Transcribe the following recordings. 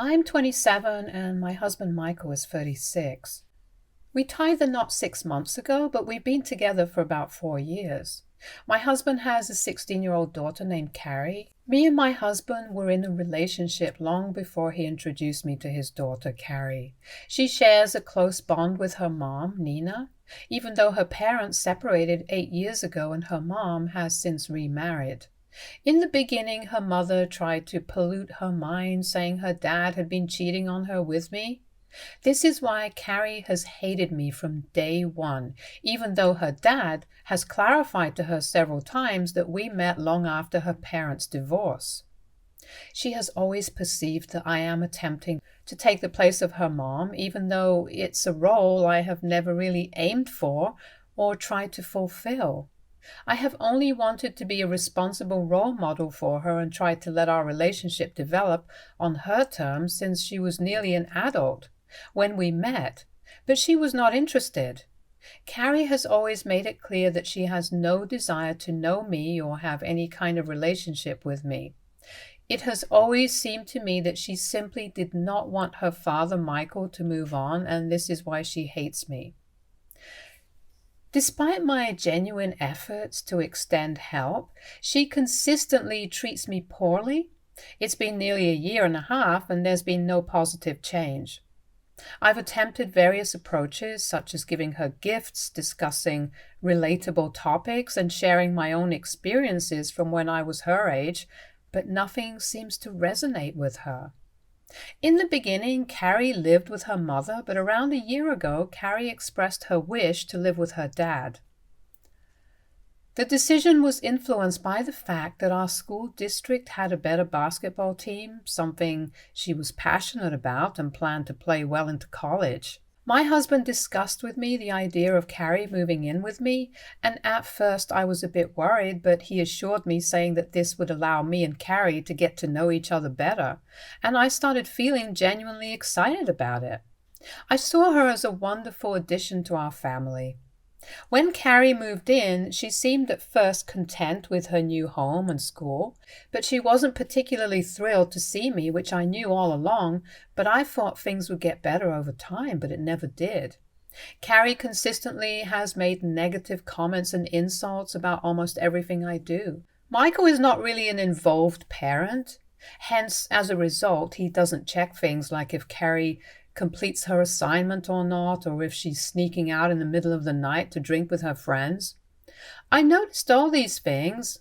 I'm 27 and my husband Michael is 36. We tied the knot 6 months ago, but we've been together for about 4 years. My husband has a 16-year-old daughter named Carrie. Me and my husband were in a relationship long before he introduced me to his daughter, Carrie. She shares a close bond with her mom, Nina, even though her parents separated 8 years ago and her mom has since remarried. In the beginning, her mother tried to pollute her mind, saying her dad had been cheating on her with me. This is why Carrie has hated me from day one, even though her dad has clarified to her several times that we met long after her parents' divorce. She has always perceived that I am attempting to take the place of her mom, even though it's a role I have never really aimed for or tried to fulfill. I have only wanted to be a responsible role model for her and tried to let our relationship develop on her terms since she was nearly an adult when we met, but she was not interested. Carrie has always made it clear that she has no desire to know me or have any kind of relationship with me. It has always seemed to me that she simply did not want her father, Michael, to move on, and this is why she hates me. Despite my genuine efforts to extend help, she consistently treats me poorly. It's been nearly a year and a half, and there's been no positive change. I've attempted various approaches, such as giving her gifts, discussing relatable topics, and sharing my own experiences from when I was her age, but nothing seems to resonate with her. In the beginning, Carrie lived with her mother, but around a year ago, Carrie expressed her wish to live with her dad. The decision was influenced by the fact that our school district had a better basketball team, something she was passionate about and planned to play well into college. My husband discussed with me the idea of Carrie moving in with me, and at first I was a bit worried, but he assured me, saying that this would allow me and Carrie to get to know each other better, and I started feeling genuinely excited about it. I saw her as a wonderful addition to our family. When Carrie moved in, she seemed at first content with her new home and school, but she wasn't particularly thrilled to see me, which I knew all along, but I thought things would get better over time, but it never did. Carrie consistently has made negative comments and insults about almost everything I do. Michael is not really an involved parent. Hence, as a result, he doesn't check things like if Carrie completes her assignment or not, or if she's sneaking out in the middle of the night to drink with her friends. I noticed all these things,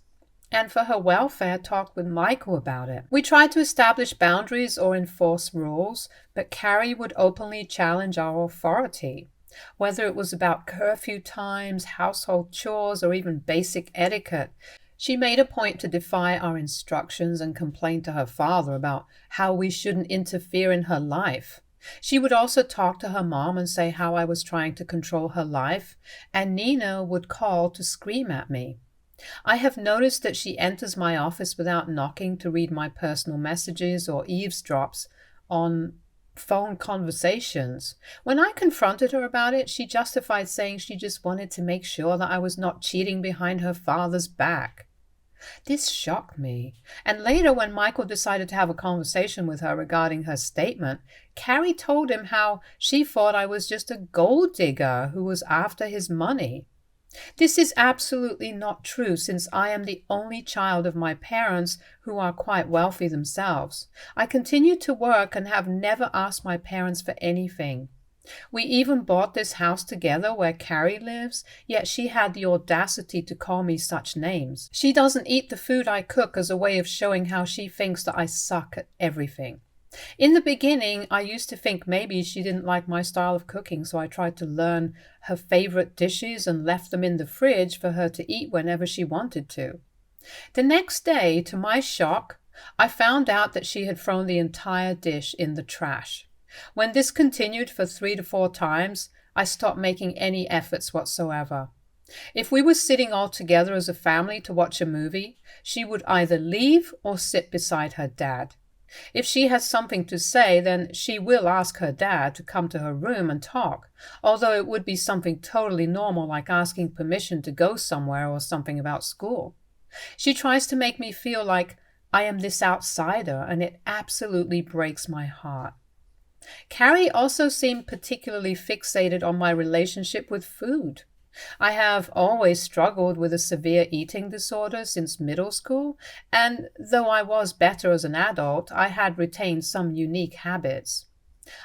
and for her welfare talked with Michael about it. We tried to establish boundaries or enforce rules, but Carrie would openly challenge our authority. Whether it was about curfew times, household chores, or even basic etiquette, she made a point to defy our instructions and complain to her father about how we shouldn't interfere in her life. She would also talk to her mom and say how I was trying to control her life, and Nina would call to scream at me. I have noticed that she enters my office without knocking to read my personal messages or eavesdrops on phone conversations. When I confronted her about it, she justified saying she just wanted to make sure that I was not cheating behind her father's back. This shocked me, and later when Michael decided to have a conversation with her regarding her statement, Carrie told him how she thought I was just a gold digger who was after his money. This is absolutely not true, since I am the only child of my parents who are quite wealthy themselves. I continue to work and have never asked my parents for anything. We even bought this house together where Carrie lives, yet she had the audacity to call me such names. She doesn't eat the food I cook as a way of showing how she thinks that I suck at everything. In the beginning, I used to think maybe she didn't like my style of cooking, so I tried to learn her favorite dishes and left them in the fridge for her to eat whenever she wanted to. The next day, to my shock, I found out that she had thrown the entire dish in the trash. When this continued for 3 to 4 times, I stopped making any efforts whatsoever. If we were sitting all together as a family to watch a movie, she would either leave or sit beside her dad. If she has something to say, then she will ask her dad to come to her room and talk, although it would be something totally normal like asking permission to go somewhere or something about school. She tries to make me feel like I am this outsider, and it absolutely breaks my heart. Carrie also seemed particularly fixated on my relationship with food. I have always struggled with a severe eating disorder since middle school, and though I was better as an adult, I had retained some unique habits.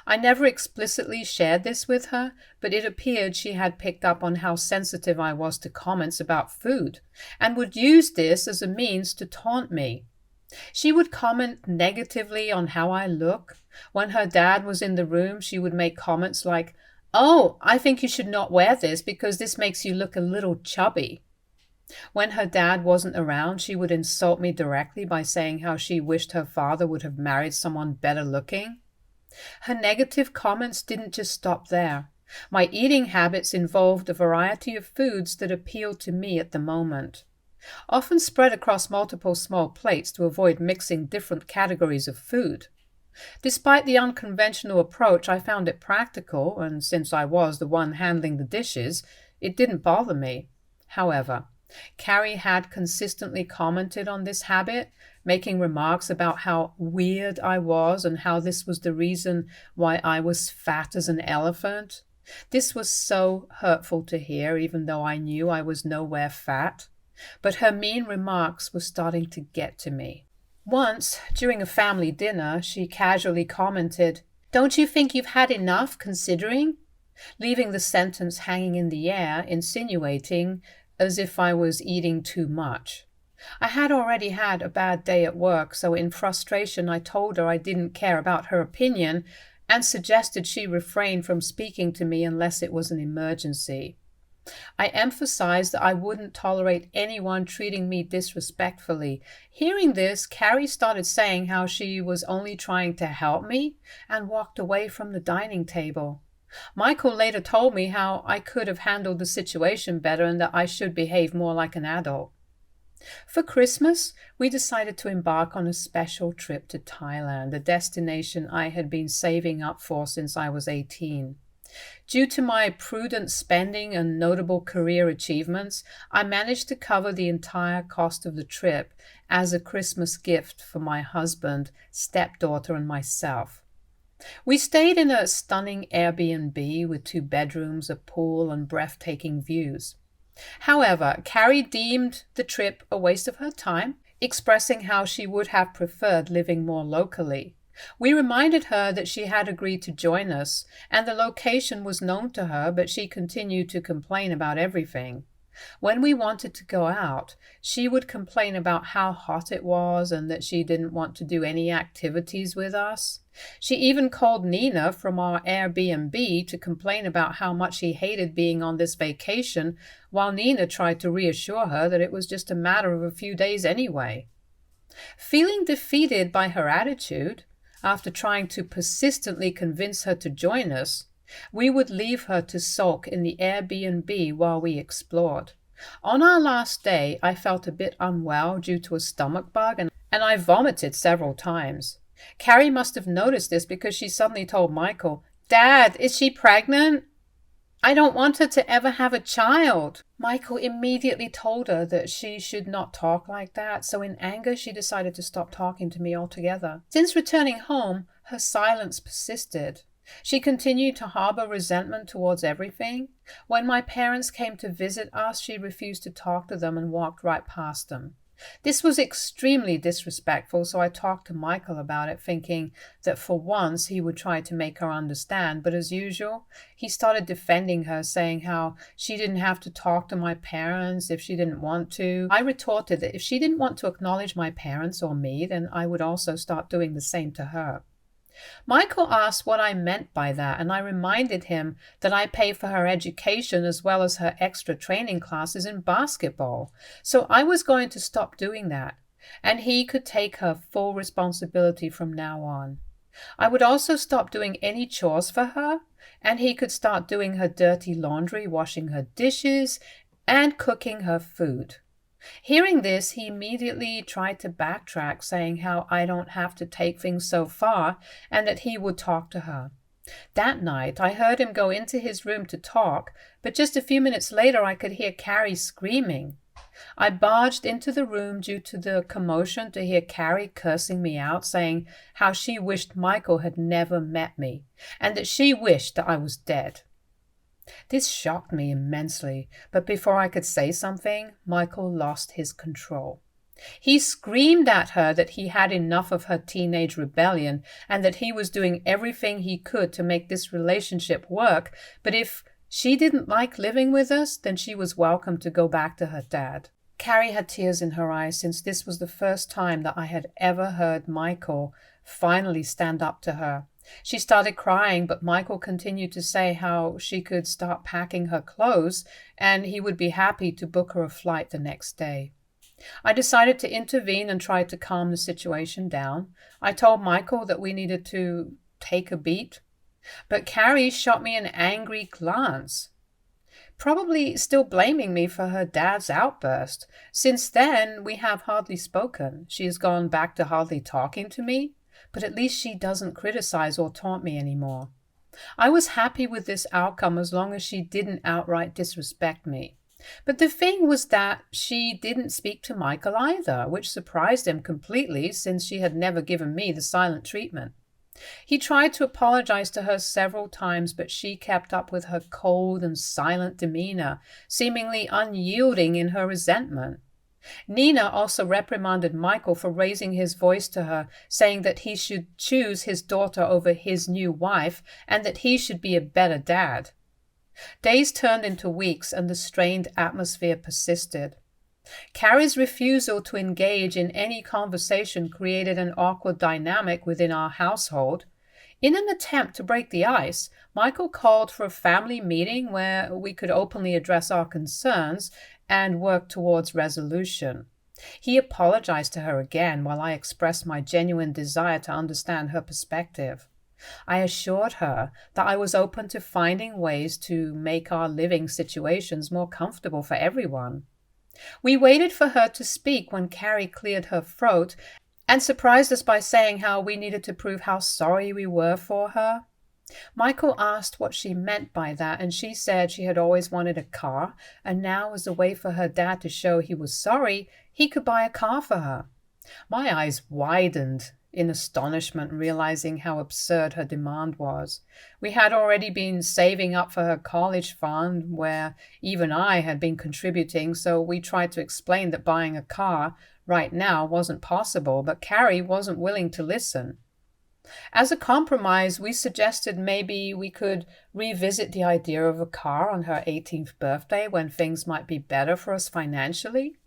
I never explicitly shared this with her, but it appeared she had picked up on how sensitive I was to comments about food, and would use this as a means to taunt me. She would comment negatively on how I look. When her dad was in the room, she would make comments like, "Oh, I think you should not wear this because this makes you look a little chubby." When her dad wasn't around, she would insult me directly by saying how she wished her father would have married someone better looking. Her negative comments didn't just stop there. My eating habits involved a variety of foods that appealed to me at the moment, often spread across multiple small plates to avoid mixing different categories of food. Despite the unconventional approach, I found it practical, and since I was the one handling the dishes, it didn't bother me. However, Carrie had consistently commented on this habit, making remarks about how weird I was and how this was the reason why I was fat as an elephant. This was so hurtful to hear, even though I knew I was nowhere fat. But her mean remarks were starting to get to me. Once, during a family dinner, she casually commented, "Don't you think you've had enough, considering?" leaving the sentence hanging in the air, insinuating as if I was eating too much. I had already had a bad day at work, so in frustration I told her I didn't care about her opinion and suggested she refrain from speaking to me unless it was an emergency. I emphasized that I wouldn't tolerate anyone treating me disrespectfully. Hearing this, Carrie started saying how she was only trying to help me and walked away from the dining table. Michael later told me how I could have handled the situation better and that I should behave more like an adult. For Christmas, we decided to embark on a special trip to Thailand, a destination I had been saving up for since I was 18. Due to my prudent spending and notable career achievements, I managed to cover the entire cost of the trip as a Christmas gift for my husband, stepdaughter, and myself. We stayed in a stunning Airbnb with 2 bedrooms, a pool, and breathtaking views. However, Carrie deemed the trip a waste of her time, expressing how she would have preferred living more locally. We reminded her that she had agreed to join us, and the location was known to her, but she continued to complain about everything. When we wanted to go out, she would complain about how hot it was and that she didn't want to do any activities with us. She even called Nina from our Airbnb to complain about how much she hated being on this vacation, while Nina tried to reassure her that it was just a matter of a few days anyway. Feeling defeated by her attitude, after trying to persistently convince her to join us, we would leave her to sulk in the Airbnb while we explored. On our last day, I felt a bit unwell due to a stomach bug, and I vomited several times. Carrie must have noticed this because she suddenly told Michael, "Dad, is she pregnant? I don't want her to ever have a child." Michael immediately told her that she should not talk like that, so in anger she decided to stop talking to me altogether. Since returning home, her silence persisted. She continued to harbor resentment towards everything. When my parents came to visit us, she refused to talk to them and walked right past them. This was extremely disrespectful, so I talked to Michael about it, thinking that for once he would try to make her understand, but as usual, he started defending her, saying how she didn't have to talk to my parents if she didn't want to. I retorted that if she didn't want to acknowledge my parents or me, then I would also start doing the same to her. Michael asked what I meant by that, and I reminded him that I pay for her education as well as her extra training classes in basketball, so I was going to stop doing that, and he could take her full responsibility from now on. I would also stop doing any chores for her, and he could start doing her dirty laundry, washing her dishes, and cooking her food. Hearing this, he immediately tried to backtrack, saying how I don't have to take things so far and that he would talk to her. That night, I heard him go into his room to talk, but just a few minutes later I could hear Carrie screaming. I barged into the room due to the commotion to hear Carrie cursing me out, saying how she wished Michael had never met me, and that she wished that I was dead. This shocked me immensely, but before I could say something, Michael lost his control. He screamed at her that he had enough of her teenage rebellion and that he was doing everything he could to make this relationship work, but if she didn't like living with us, then she was welcome to go back to her dad. Carrie had tears in her eyes since this was the first time that I had ever heard Michael finally stand up to her. She started crying, but Michael continued to say how she could start packing her clothes and he would be happy to book her a flight the next day. I decided to intervene and try to calm the situation down. I told Michael that we needed to take a beat, but Carrie shot me an angry glance, probably still blaming me for her dad's outburst. Since then, we have hardly spoken. She has gone back to hardly talking to me, but at least she doesn't criticize or taunt me anymore. I was happy with this outcome as long as she didn't outright disrespect me. But the thing was that she didn't speak to Michael either, which surprised him completely since she had never given me the silent treatment. He tried to apologize to her several times, but she kept up with her cold and silent demeanor, seemingly unyielding in her resentment. Nina also reprimanded Michael for raising his voice to her, saying that he should choose his daughter over his new wife and that he should be a better dad. Days turned into weeks and the strained atmosphere persisted. Carrie's refusal to engage in any conversation created an awkward dynamic within our household. In an attempt to break the ice, Michael called for a family meeting where we could openly address our concerns and work towards resolution. He apologized to her again while I expressed my genuine desire to understand her perspective. I assured her that I was open to finding ways to make our living situations more comfortable for everyone. We waited for her to speak when Carrie cleared her throat and surprised us by saying how we needed to prove how sorry we were for her. Michael asked what she meant by that, and she said she had always wanted a car, and now as a way for her dad to show he was sorry, he could buy a car for her. My eyes widened in astonishment, realizing how absurd her demand was. We had already been saving up for her college fund, where even I had been contributing, so we tried to explain that buying a car right now wasn't possible, but Carrie wasn't willing to listen. As a compromise, we suggested maybe we could revisit the idea of a car on her 18th birthday when things might be better for us financially.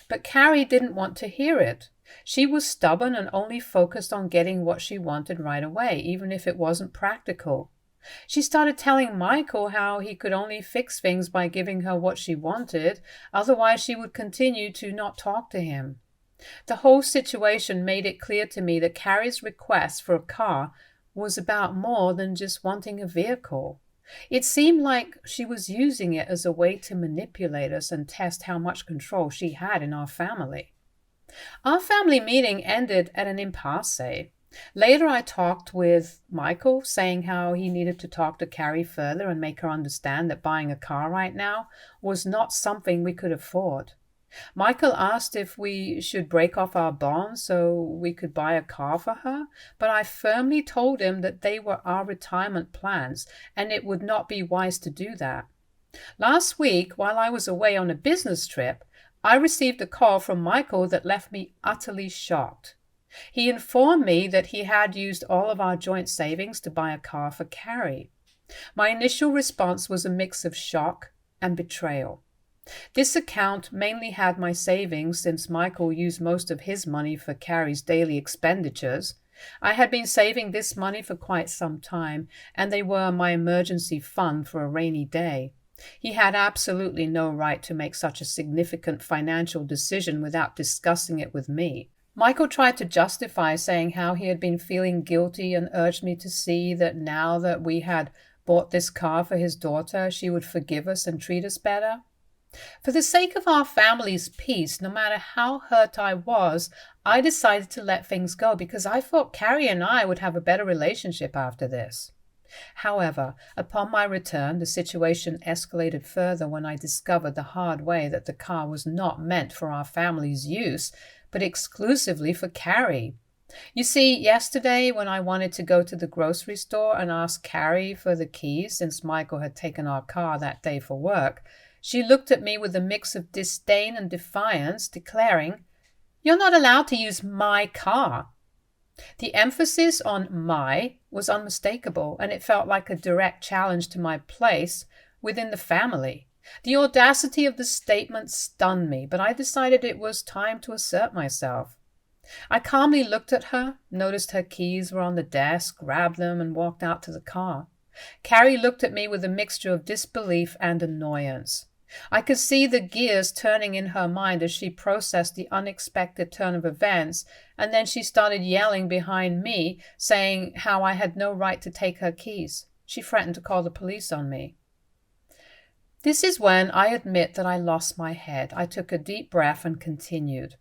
But Carrie didn't want to hear it. She was stubborn and only focused on getting what she wanted right away, even if it wasn't practical. She started telling Michael how he could only fix things by giving her what she wanted, otherwise she would continue to not talk to him. The whole situation made it clear to me that Carrie's request for a car was about more than just wanting a vehicle. It seemed like she was using it as a way to manipulate us and test how much control she had in our family. Our family meeting ended at an impasse. Later, I talked with Michael, saying how he needed to talk to Carrie further and make her understand that buying a car right now was not something we could afford. Michael asked if we should break off our bonds so we could buy a car for her, but I firmly told him that they were our retirement plans and it would not be wise to do that. Last week, while I was away on a business trip, I received a call from Michael that left me utterly shocked. He informed me that he had used all of our joint savings to buy a car for Carrie. My initial response was a mix of shock and betrayal. This account mainly had my savings since Michael used most of his money for Carrie's daily expenditures. I had been saving this money for quite some time, and they were my emergency fund for a rainy day. He had absolutely no right to make such a significant financial decision without discussing it with me. Michael tried to justify, saying how he had been feeling guilty and urged me to see that now that we had bought this car for his daughter, she would forgive us and treat us better. For the sake of our family's peace, no matter how hurt I was, I decided to let things go because I thought Carrie and I would have a better relationship after this. However, upon my return, the situation escalated further when I discovered the hard way that the car was not meant for our family's use, but exclusively for Carrie. You see, yesterday when I wanted to go to the grocery store and ask Carrie for the keys since Michael had taken our car that day for work, she looked at me with a mix of disdain and defiance, declaring, "You're not allowed to use my car." The emphasis on "my" was unmistakable, and it felt like a direct challenge to my place within the family. The audacity of the statement stunned me, but I decided it was time to assert myself. I calmly looked at her, noticed her keys were on the desk, grabbed them, and walked out to the car. Carrie looked at me with a mixture of disbelief and annoyance. I could see the gears turning in her mind as she processed the unexpected turn of events, and then she started yelling behind me, saying how I had no right to take her keys. She threatened to call the police on me. This is when I admit that I lost my head. I took a deep breath and continued.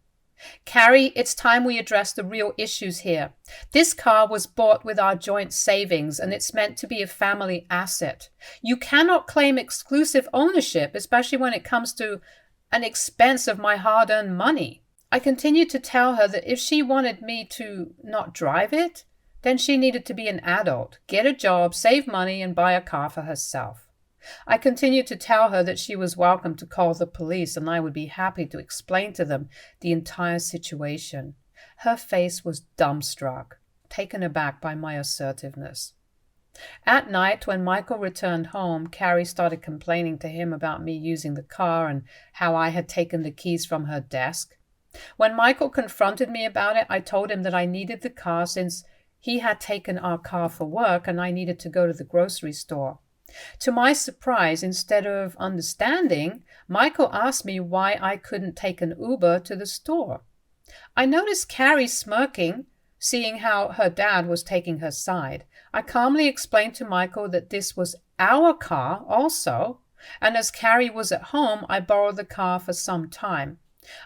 "Carrie, it's time we address the real issues here. This car was bought with our joint savings, and it's meant to be a family asset. You cannot claim exclusive ownership, especially when it comes to an expense of my hard-earned money." I continued to tell her that if she wanted me to not drive it, then she needed to be an adult, get a job, save money, and buy a car for herself. I continued to tell her that she was welcome to call the police and I would be happy to explain to them the entire situation. Her face was dumbstruck, taken aback by my assertiveness. At night, when Michael returned home, Carrie started complaining to him about me using the car and how I had taken the keys from her desk. When Michael confronted me about it, I told him that I needed the car since he had taken our car for work and I needed to go to the grocery store. To my surprise, instead of understanding, Michael asked me why I couldn't take an Uber to the store. I noticed Carrie smirking, seeing how her dad was taking her side. I calmly explained to Michael that this was our car also, and as Carrie was at home, I borrowed the car for some time.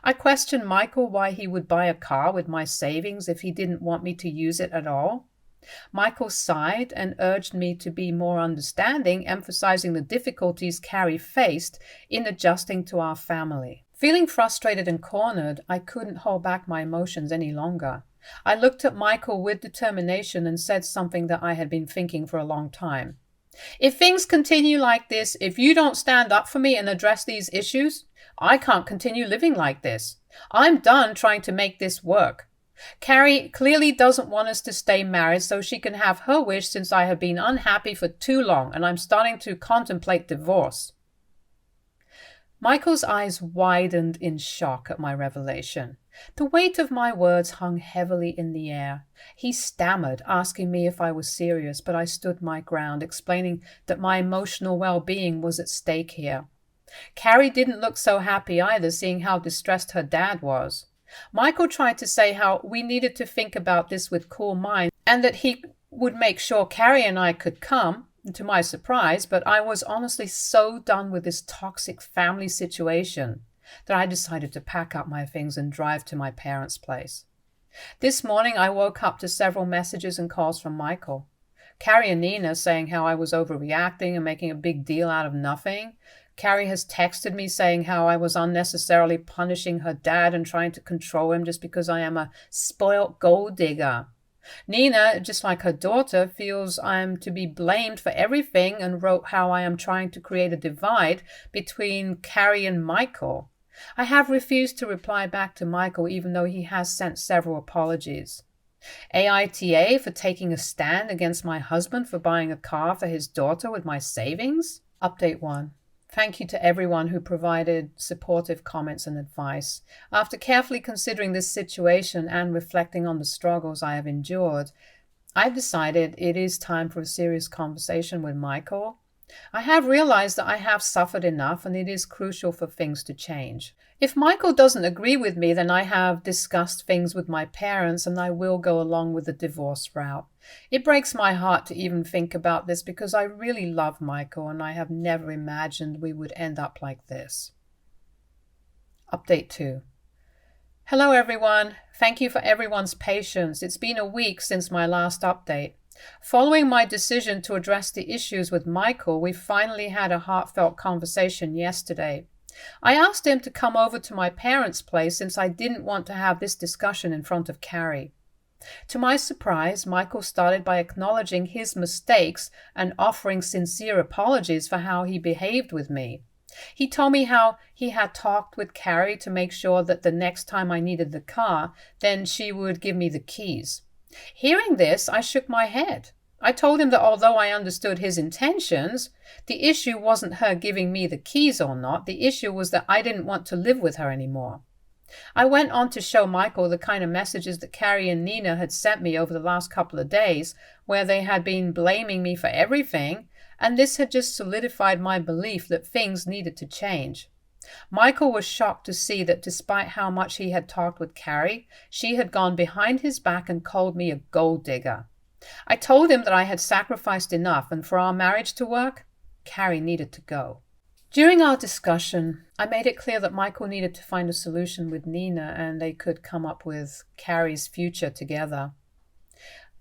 I questioned Michael why he would buy a car with my savings if he didn't want me to use it at all. Michael sighed and urged me to be more understanding, emphasizing the difficulties Carrie faced in adjusting to our family. Feeling frustrated and cornered, I couldn't hold back my emotions any longer. I looked at Michael with determination and said something that I had been thinking for a long time. "If things continue like this, if you don't stand up for me and address these issues, I can't continue living like this. I'm done trying to make this work. Carrie clearly doesn't want us to stay married, so she can have her wish since I have been unhappy for too long and I'm starting to contemplate divorce." Michael's eyes widened in shock at my revelation. The weight of my words hung heavily in the air. He stammered, asking me if I was serious, but I stood my ground, explaining that my emotional well-being was at stake here. Carrie didn't look so happy either, seeing how distressed her dad was. Michael tried to say how we needed to think about this with cool minds and that he would make sure Carrie and I could come, to my surprise, but I was honestly so done with this toxic family situation that I decided to pack up my things and drive to my parents' place. This morning I woke up to several messages and calls from Michael. Carrie and Nina saying how I was overreacting and making a big deal out of nothing. Carrie has texted me saying how I was unnecessarily punishing her dad and trying to control him just because I am a spoilt gold digger. Nina, just like her daughter, feels I am to be blamed for everything and wrote how I am trying to create a divide between Carrie and Michael. I have refused to reply back to Michael even though he has sent several apologies. AITA for taking a stand against my husband for buying a car for his daughter with my savings? Update 1. Thank you to everyone who provided supportive comments and advice. After carefully considering this situation and reflecting on the struggles I have endured, I've decided it is time for a serious conversation with Michael. I have realized that I have suffered enough and it is crucial for things to change. If Michael doesn't agree with me, then I have discussed things with my parents and I will go along with the divorce route. It breaks my heart to even think about this because I really love Michael and I have never imagined we would end up like this. Update 2. Hello everyone. Thank you for everyone's patience. It's been a week since my last update. Following my decision to address the issues with Michael, we finally had a heartfelt conversation yesterday. I asked him to come over to my parents' place since I didn't want to have this discussion in front of Carrie. To my surprise, Michael started by acknowledging his mistakes and offering sincere apologies for how he behaved with me. He told me how he had talked with Carrie to make sure that the next time I needed the car, then she would give me the keys. Hearing this, I shook my head. I told him that although I understood his intentions, the issue wasn't her giving me the keys or not. The issue was that I didn't want to live with her anymore. I went on to show Michael the kind of messages that Carrie and Nina had sent me over the last couple of days, where they had been blaming me for everything, and this had just solidified my belief that things needed to change. Michael was shocked to see that despite how much he had talked with Carrie, she had gone behind his back and called me a gold digger. I told him that I had sacrificed enough, and for our marriage to work, Carrie needed to go. During our discussion, I made it clear that Michael needed to find a solution with Nina and they could come up with Carrie's future together.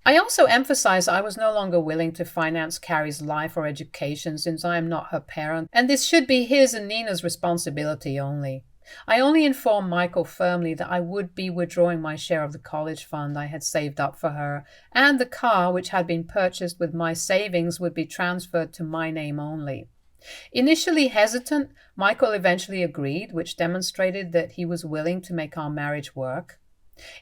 I also emphasized I was no longer willing to finance Carrie's life or education since I am not her parent, and this should be his and Nina's responsibility only. I only informed Michael firmly that I would be withdrawing my share of the college fund I had saved up for her, and the car, which had been purchased with my savings, would be transferred to my name only. Initially hesitant, Michael eventually agreed, which demonstrated that he was willing to make our marriage work.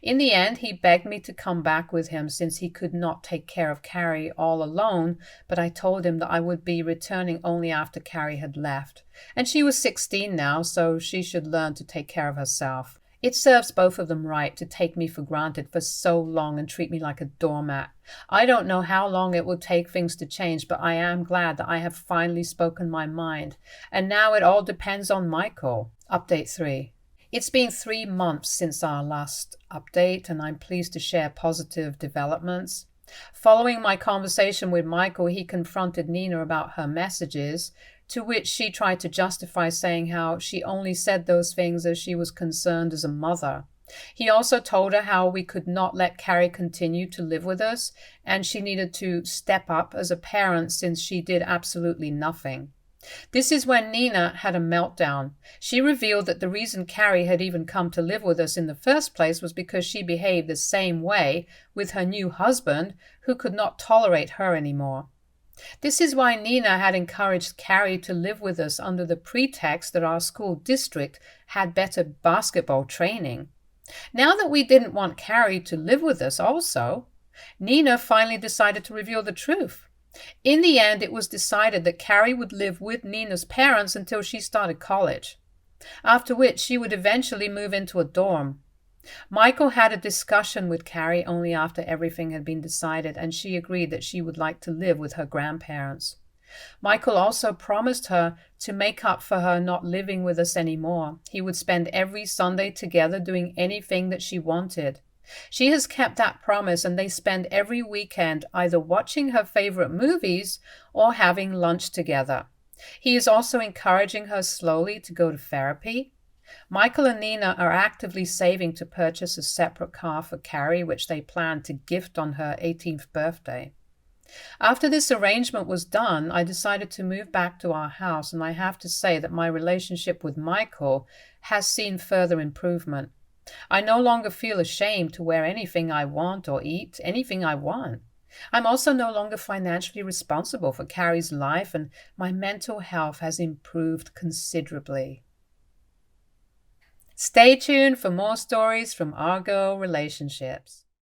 In the end, he begged me to come back with him since he could not take care of Carrie all alone, but I told him that I would be returning only after Carrie had left. And she was 16 now, so she should learn to take care of herself. It serves both of them right to take me for granted for so long and treat me like a doormat. I don't know how long it will take things to change, but I am glad that I have finally spoken my mind. And now it all depends on Michael. Update 3. It's been 3 months since our last update, and I'm pleased to share positive developments. Following my conversation with Michael, he confronted Nina about her messages, to which she tried to justify, saying how she only said those things as she was concerned as a mother. He also told her how we could not let Carrie continue to live with us, and she needed to step up as a parent since she did absolutely nothing. This is when Nina had a meltdown. She revealed that the reason Carrie had even come to live with us in the first place was because she behaved the same way with her new husband, who could not tolerate her anymore. This is why Nina had encouraged Carrie to live with us under the pretext that our school district had better basketball training. Now that we didn't want Carrie to live with us also, Nina finally decided to reveal the truth. In the end, it was decided that Carrie would live with Nina's parents until she started college, after which she would eventually move into a dorm. Michael had a discussion with Carrie only after everything had been decided, and she agreed that she would like to live with her grandparents. Michael also promised her to make up for her not living with us anymore. He would spend every Sunday together doing anything that she wanted. She has kept that promise, and they spend every weekend either watching her favorite movies or having lunch together. He is also encouraging her slowly to go to therapy. Michael and Nina are actively saving to purchase a separate car for Carrie, which they plan to gift on her 18th birthday. After this arrangement was done, I decided to move back to our house, and I have to say that my relationship with Michael has seen further improvement. I no longer feel ashamed to wear anything I want or eat anything I want. I'm also no longer financially responsible for Carrie's life, and my mental health has improved considerably. Stay tuned for more stories from our girl relationships.